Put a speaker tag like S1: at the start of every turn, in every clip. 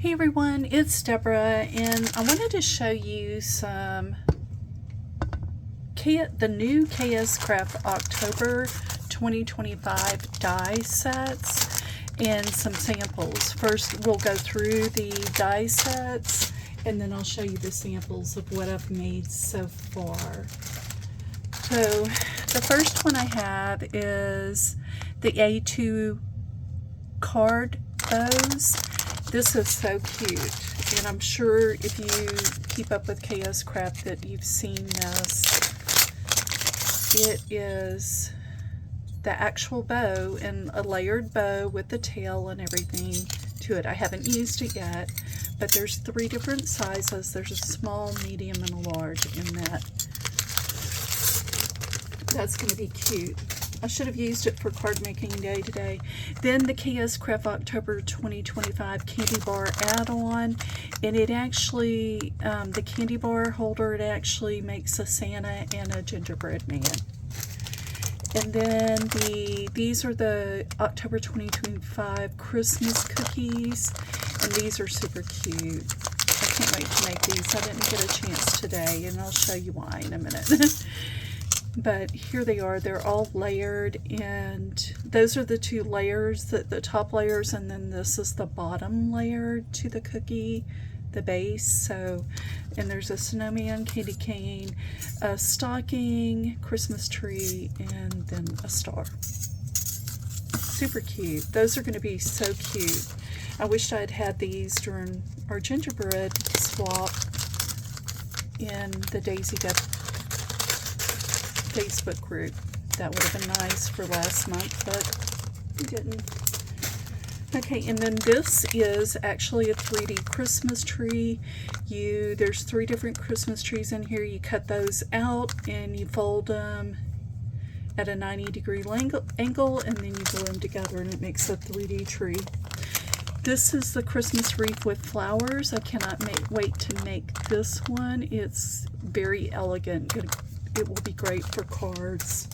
S1: Hey everyone, it's Deborah, and I wanted to show you the new KSCRAFT October 2025 die sets and some samples. First, we'll go through the die sets, and then I'll show you the samples of what I've made so far. So, the first one I have is the A2 card bows. This is so cute, and I'm sure if you keep up with KSCRAFT that you've seen this. It is the actual bow and a layered bow with the tail and everything to it. I haven't used it yet, but there's 3 different sizes. There's a small, medium, and a large in that. That's going to be cute. I should have used it for card making day today. Then the KSCRAFT October 2025 candy bar add-on, and it actually, the candy bar holder, it actually makes a Santa and a gingerbread man. And then these are the October 2025 Christmas cookies, and these are super cute. I can't wait to make these. I didn't get a chance today, and I'll show you why in a minute. But here they are. They're all layered, and those are the 2 layers, the top layers, and then this is the bottom layer to the cookie, the base. So, and there's a snowman, candy cane, a stocking, Christmas tree, and then a star. Super cute. Those are going to be so cute. I wished I'd had these during our gingerbread swap in the Daisy Duck Facebook group. That would have been nice for last month, but we didn't. Okay, and then this is actually a 3D Christmas tree. There's 3 different Christmas trees in here. You cut those out and you fold them at a 90-degree angle, and then you glue them together, and it makes a 3D tree. This is the Christmas wreath with flowers. I cannot wait to make this one. It's very elegant. It will be great for cards.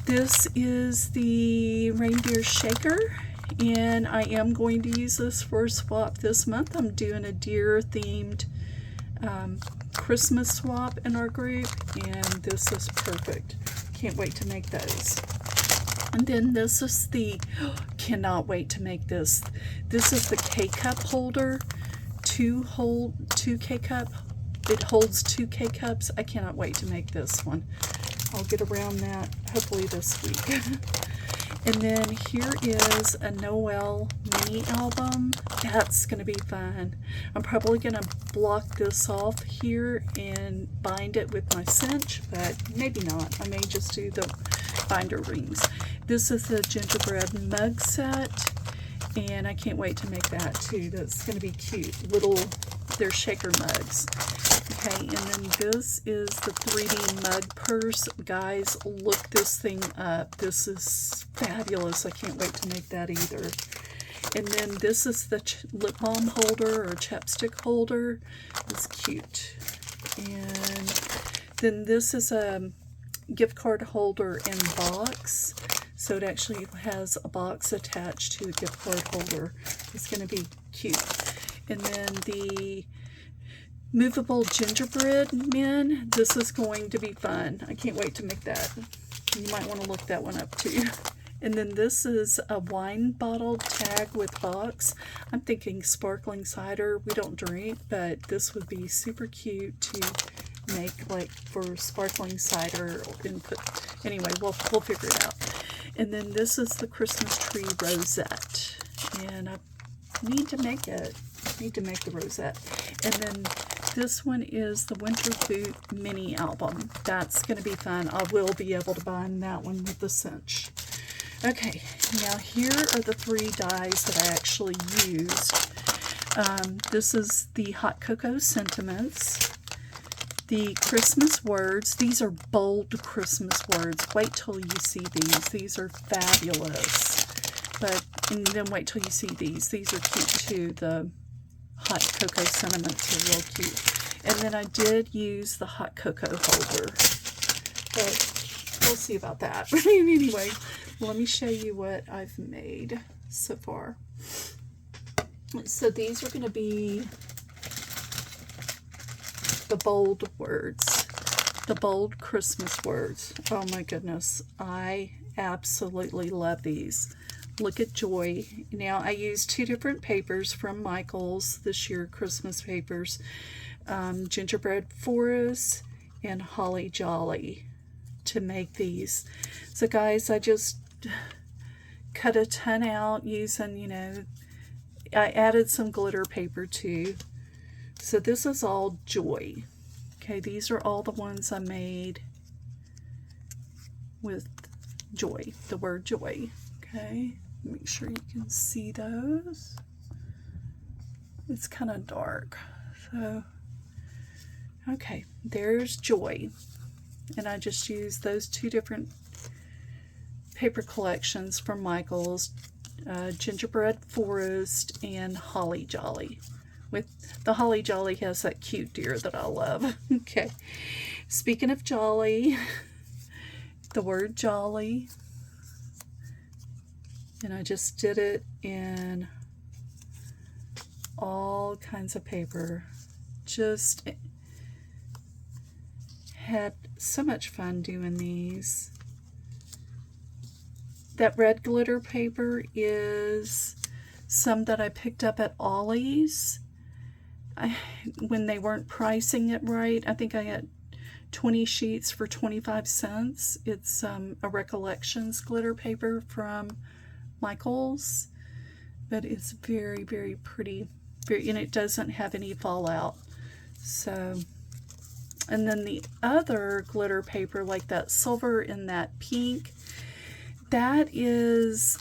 S1: This is the reindeer shaker, and I am going to use this for a swap this month. I'm doing a deer themed Christmas swap in our group, and this is perfect. Can't wait to make those. And then this is cannot wait to make this. This is the K-cup holder, 2 K-cup. It holds 2 K-cups. I cannot wait to make this one. I'll get around that hopefully this week. And then here is a Noel mini album. That's going to be fun. I'm probably going to block this off here and bind it with my cinch, but maybe not. I may just do the binder rings. This is the gingerbread mug set, and I can't wait to make that too. That's going to be cute. They're shaker mugs. Okay, and then this is the 3D mug purse. Guys, look this thing up. This is fabulous. I can't wait to make that either. And then this is the lip balm holder or chapstick holder. It's cute. And then this is a gift card holder and box. So it actually has a box attached to the gift card holder. It's going to be cute. And then the movable gingerbread men. This is going to be fun. I can't wait to make that. You might want to look that one up too. And then this is a wine bottle tag with box. I'm thinking sparkling cider. We don't drink, but this would be super cute to make like for sparkling cider and put. Anyway, we'll figure it out. And then this is the Christmas tree rosette, and I need to make it. Need to make the rosette. And then this one is the Winter Boot mini album. That's going to be fun. I will be able to bind that one with the cinch. Okay, now here are the 3 dies that I actually used. This is the Hot Cocoa Sentiments, the Christmas words. These are bold Christmas words. Wait till you see these. These are fabulous. And then wait till you see these. These are cute too. The Hot Cocoa Sentiments are real cute. And then I did use the hot cocoa holder, but we'll see about that. Anyway, let me show you what I've made so far. So these are going to be the bold words, the bold Christmas words. Oh my goodness, I absolutely love these. Look at joy. Now I used 2 different papers from Michael's this year, Christmas papers, Gingerbread Forest and Holly Jolly, to make these. So guys, I just cut a ton out using, you know, I added some glitter paper too. So this is all joy. Okay, these are all the ones I made with joy, the word joy. Okay, make sure you can see those. It's kind of dark. So, okay, there's joy. And I just used those 2 different paper collections from Michael's, Gingerbread Forest and Holly Jolly. With the Holly Jolly has that cute deer that I love. Okay, speaking of jolly, the word jolly, and I just did it in all kinds of paper. Just had so much fun doing these. That red glitter paper is some that I picked up at Ollie's. When they weren't pricing it right, I think I got 20 sheets for 25 cents. It's a Recollections glitter paper from Michael's, but it's very, very pretty, and it doesn't have any fallout. So, and then the other glitter paper, like that silver and that pink, that is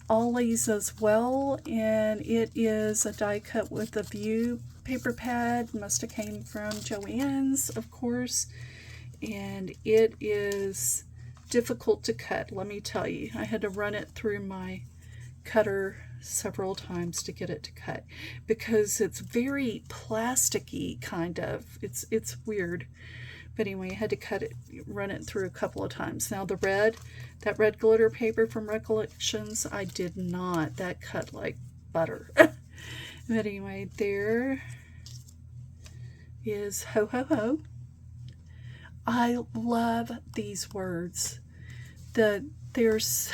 S1: Ollie's as well, and it is a die cut with a view paper pad. Must have came from Joann's, of course, and it is difficult to cut, let me tell you. I had to run it through my cutter several times to get it to cut, because it's very plasticky, kind of. It's weird. But anyway, I had to cut it, run it through a couple of times. Now the red, that red glitter paper from Recollections, I did not. That cut like butter. But anyway, there is ho ho ho. I love these words. They're just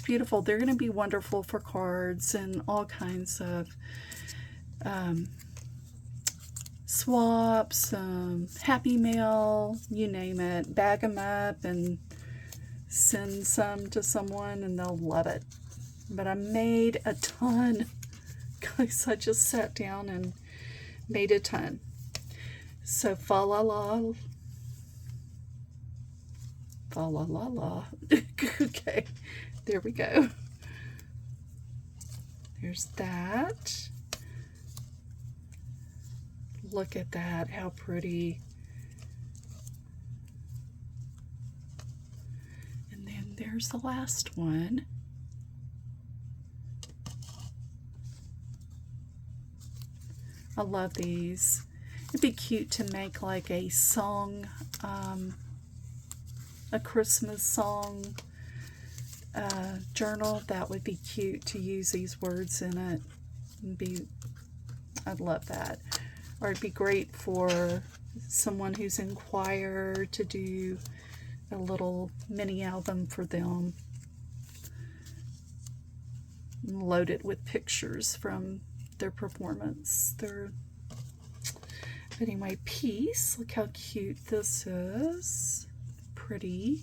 S1: beautiful. They're going to be wonderful for cards and all kinds of swaps, Happy Mail, you name it. Bag them up and send some to someone and they'll love it. But I made a ton. Guys, I just sat down and made a ton. So fa la la. Fa la la la. Okay, there we go. There's that. Look at that, how pretty. And then there's the last one. I love these. It'd be cute to make like a song, a Christmas song journal. That would be cute to use these words in it. I'd love that. Or it'd be great for someone who's in choir to do a little mini album for them. Load it with pictures from their performance. But anyway, peace. Look how cute this is. Pretty.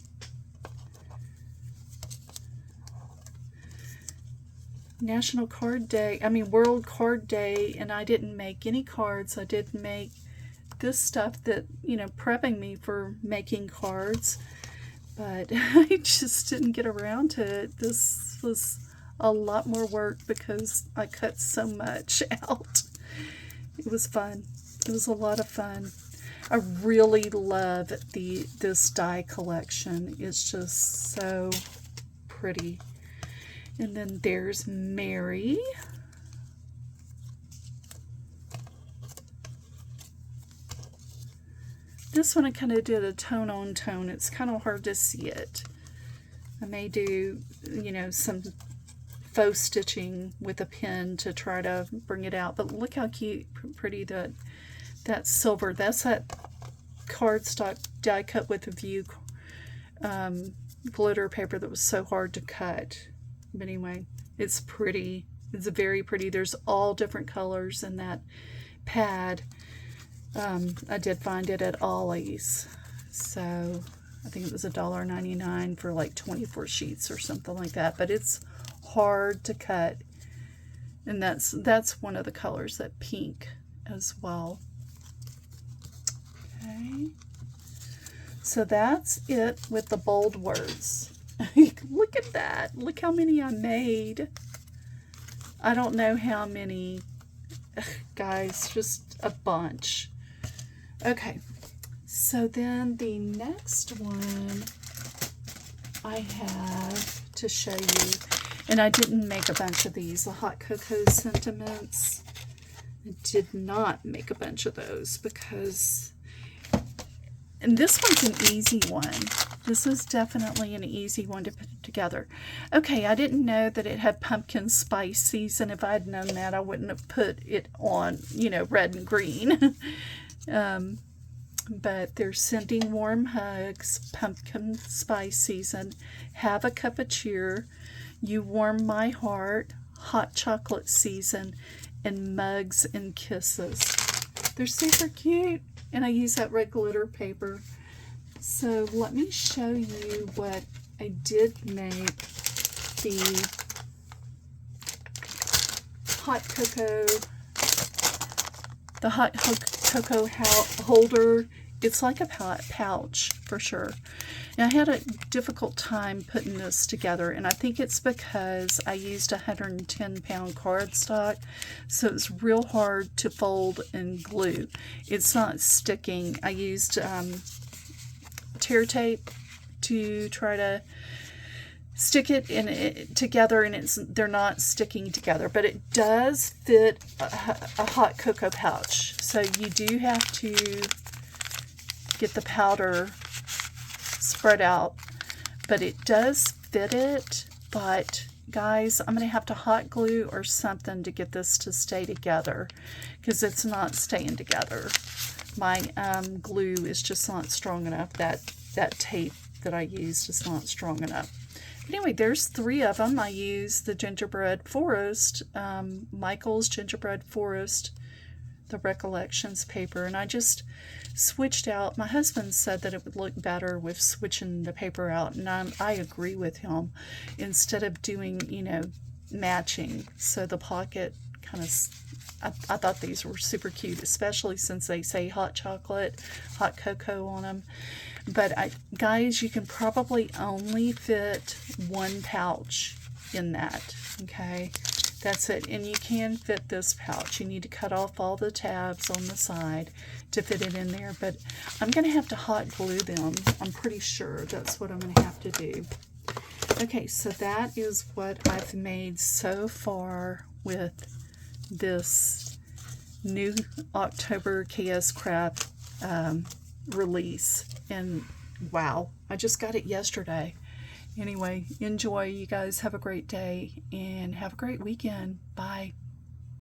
S1: National Card Day, World Card Day, and I didn't make any cards. I did make this stuff that, prepping me for making cards, but I just didn't get around to it. This was a lot more work because I cut so much out. It was fun. It was a lot of fun. I really love this die collection. It's just so pretty. And then there's Mary. This one I kind of did a tone on tone. It's kind of hard to see it. I may do, some faux stitching with a pen to try to bring it out. But look how cute, pretty that silver. That's that cardstock die cut with a view glitter paper that was so hard to cut. But anyway, it's pretty. It's very pretty. There's all different colors in that pad. I did find it at Ollie's, so I think it was $1.99 for like 24 sheets or something like that. But it's hard to cut, and that's one of the colors, that pink as well. Okay, so that's it with the bold words. Look at that. Look how many I made. I don't know how many, guys, just a bunch. Okay, so then the next one I have to show you, and I didn't make a bunch of these, the hot cocoa sentiments. I did not make a bunch of those because, and this one's an easy one. This is definitely an easy one to put together. Okay, I didn't know that it had pumpkin spice season. If I'd known that, I wouldn't have put it on, you know, red and green. But they're sending warm hugs, pumpkin spice season, have a cup of cheer, you warm my heart, hot chocolate season, and mugs and kisses. They're super cute, and I use that red glitter paper. So let me show you what I did make. The hot cocoa holder. It's like a pouch for sure. Now, I had a difficult time putting this together, and I think it's because I used 110-pound cardstock, so it's real hard to fold and glue. It's not sticking. I used tear tape to try to stick it together, and they're not sticking together, but it does fit a hot cocoa pouch. So you do have to get the powder spread out, but it does fit it. But guys, I'm going to have to hot glue or something to get this to stay together, because it's not staying together. My glue is just not strong enough. That tape that I used is not strong enough. But anyway, there's 3 of them. I used the Gingerbread Forest, Michael's Gingerbread Forest, the Recollections paper, and I just switched out. My husband said that it would look better with switching the paper out, and I agree with him, instead of doing, you know, matching. So the pocket kind of, I thought these were super cute, especially since they say hot chocolate, hot cocoa on them. But guys, you can probably only fit 1 pouch in that, okay? That's it. And you can fit this pouch. You need to cut off all the tabs on the side to fit it in there. But I'm going to have to hot glue them. I'm pretty sure that's what I'm going to have to do. Okay, so that is what I've made so far with this new October KSCRAFT release. And wow, I just got it yesterday. Anyway, enjoy. You guys have a great day and have a great weekend. Bye.